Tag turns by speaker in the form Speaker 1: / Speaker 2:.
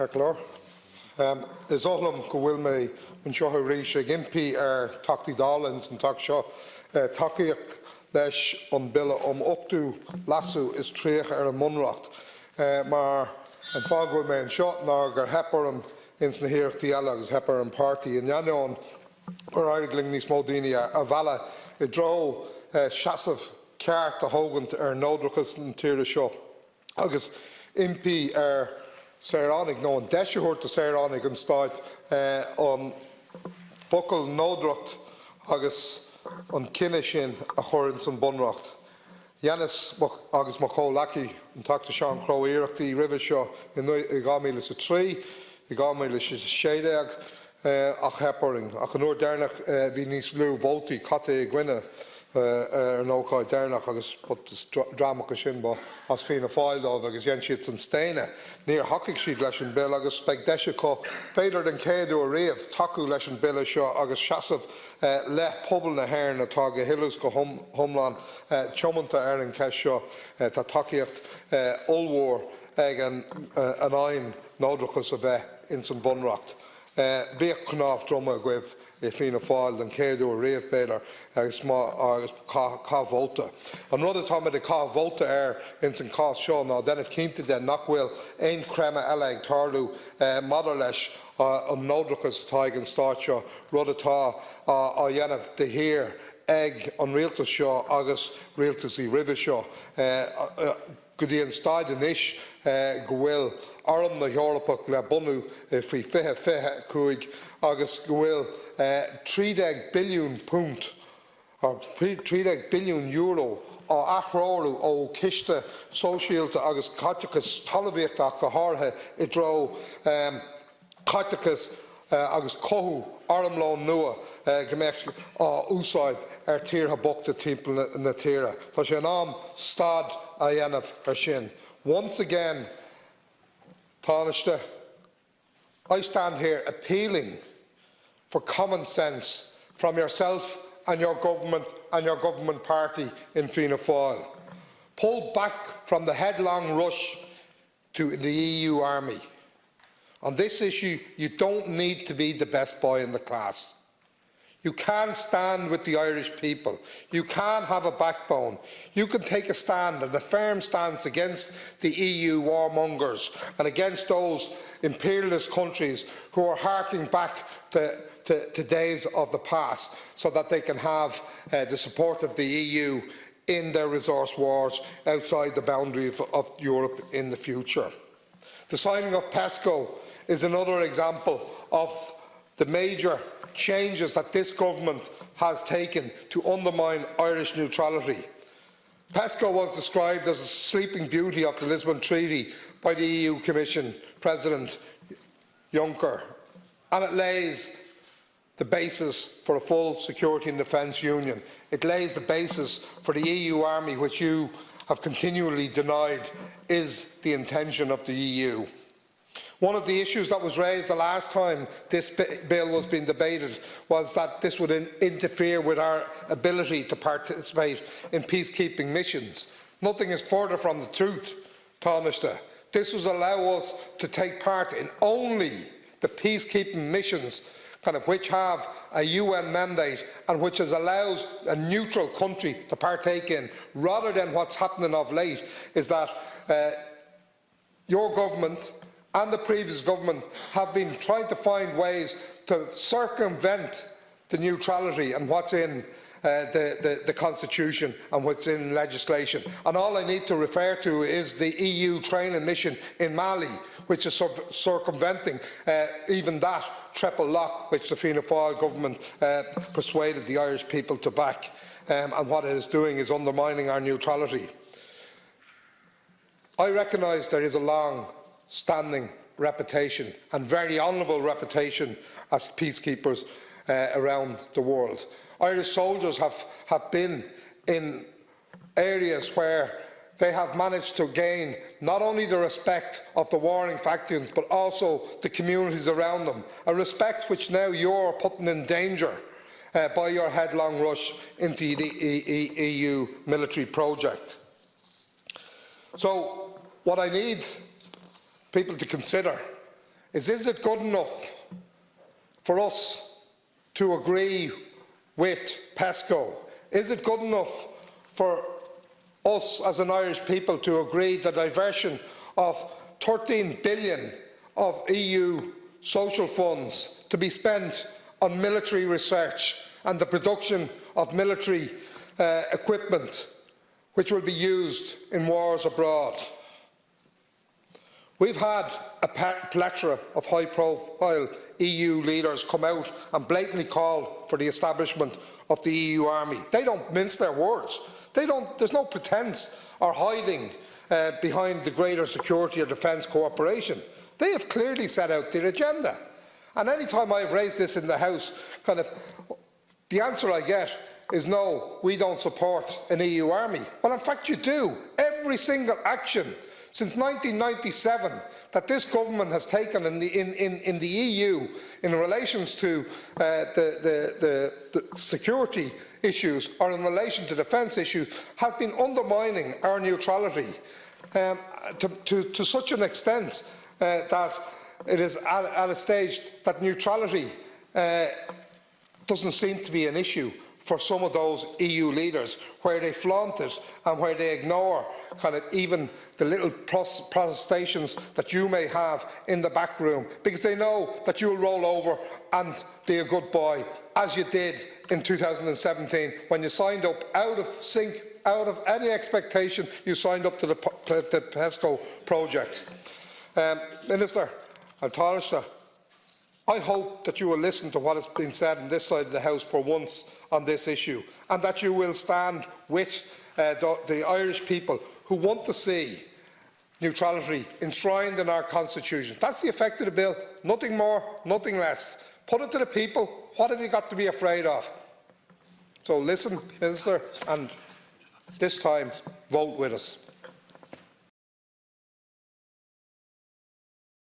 Speaker 1: Cearlór. Is ollam go bhfuil mé an seo rís ag impi tachtaí Dáilins an tak seo takeíocht leis an bille ochtú lasú is tríoch an munracht. Mar an fág bhfuil mé an seo ná gur hepar an ins na hiíochtaí eile agus hepar an party in Jaanán ar airgling níos mó daoine a bhela I dro seasamh ceart a thógant ar nóideachas an tíre seo. Agus impi Saoránaigh nó an deisiúirt a Saoránaigh an stáit an focail nóideacht agus an cinenne sin a chuir in san bunracht. Dhéanas agus mo chomhlachaí an tagta seán cro iarachtaí roimhe seo I 2003, I 2016 ach heparing. Ach an uair déarnach bhí níos lú vótaí caite I gcuine ar nócáid déarnach agus drámacha sin ba as fianna fáil dá agus dhéan siad san stéine. Níor hacaigh siad leis an bill agus beag deise có féidir den céadú a riamh taú leis an bille seo agus seasamh le pobl na hhéireann atá go hiúlas go thomláin teomanta ar an ceist seo tá takeíocht ollmhór ag an aon nóideachas a bheith in san bunracht. Bíoh cnáth droma a gcuibh I fianna fáil den céadú a riamh béidir agus cá bhóta. An rud atá de cá bhóta ar in san cá seo ná denmh cinnta den nach bhfuil aon creime eile ag tarlú maidir leis an nóideachas atá ag an stáit seo rud atá á dhéanamh de hir ag an rialtas seo agus rialtasí roimhe seo. Go dtí an staid inis go bhfuil orm na Eorpach le bunú faoi fiche cúig agus go bhfuil 30 billiún punt or 30 billiún euro á athróú ó ciste sóisialta agus caiteachas talmhaíochtach go háirithe I dro caiteachas agus cothú ormlán nua go mbeadh á úsáid ar tíortha bochta timpeall na tíre. Tá sé an am stad a dhéanamh ar sin. Once again, Tánaiste, I stand here appealing for common sense from yourself and your government party in Fianna Fáil. Pull back from the headlong rush to the EU army. On this issue, you don't need to be the best boy in the class. You can stand with the Irish people. You can have a backbone. You can take a stand and a firm stance against the EU warmongers and against those imperialist countries who are harking back to days of the past so that they can have the support of the EU in their resource wars outside the boundary of Europe in the future. The signing of PESCO is another example of the major changes that this government has taken to undermine Irish neutrality. PESCO was described as a sleeping beauty of the Lisbon Treaty by the EU Commission President Juncker, and it lays the basis for a full security and defence union. It lays the basis for the EU army, which you have continually denied is the intention of the EU. One of the issues that was raised the last time this bill was being debated was that this would interfere with our ability to participate in peacekeeping missions. Nothing is further from the truth, Tánaiste. This will allow us to take part in only the peacekeeping missions which have a UN mandate and which allows a neutral country to partake in, rather than what's happening of late is that your government and the previous government have been trying to find ways to circumvent the neutrality and what's in the Constitution and what's in legislation. And all I need to refer to is the EU training mission in Mali, which is circumventing even that triple lock which the Fianna Fáil government persuaded the Irish people to back. And what it is doing is undermining our neutrality. I recognise there is a long-standing reputation and very honourable reputation as peacekeepers around the world. Irish soldiers have been in areas where they have managed to gain not only the respect of the warring factions but also the communities around them, a respect which now you're putting in danger by your headlong rush into the EU military project. So what I need people to consider is it good enough for us to agree with PESCO? Is it good enough for us as an Irish people to agree the diversion of 13 billion of EU social funds to be spent on military research and the production of military equipment which will be used in wars abroad? We've had a plethora of high-profile EU leaders come out and blatantly call for the establishment of the EU army. They don't mince their words. There's no pretence or hiding behind the greater security or defence cooperation. They have clearly set out their agenda. And any time I've raised this in the House, the answer I get is no, we don't support an EU army. Well, in fact, you do. Every single action since 1997 that this government has taken in the EU in relation to the security issues or in relation to defence issues has been undermining our neutrality to such an extent that it is at a stage that neutrality doesn't seem to be an issue for some of those EU leaders, where they flaunt it and where they ignore even the little protestations that you may have in the back room, because they know that you'll roll over and be a good boy, as you did in 2017 when you signed up out of sync, out of any expectation. You signed up to the PESCO project. Minister Taoiseach, I hope that you will listen to what has been said on this side of the House for once on this issue, and that you will stand with the Irish people who want to see neutrality enshrined in our constitution. That's the effect of the bill, nothing more, nothing less. Put it to the people. What have you got to be afraid of? So listen, Minister, and this time vote with us.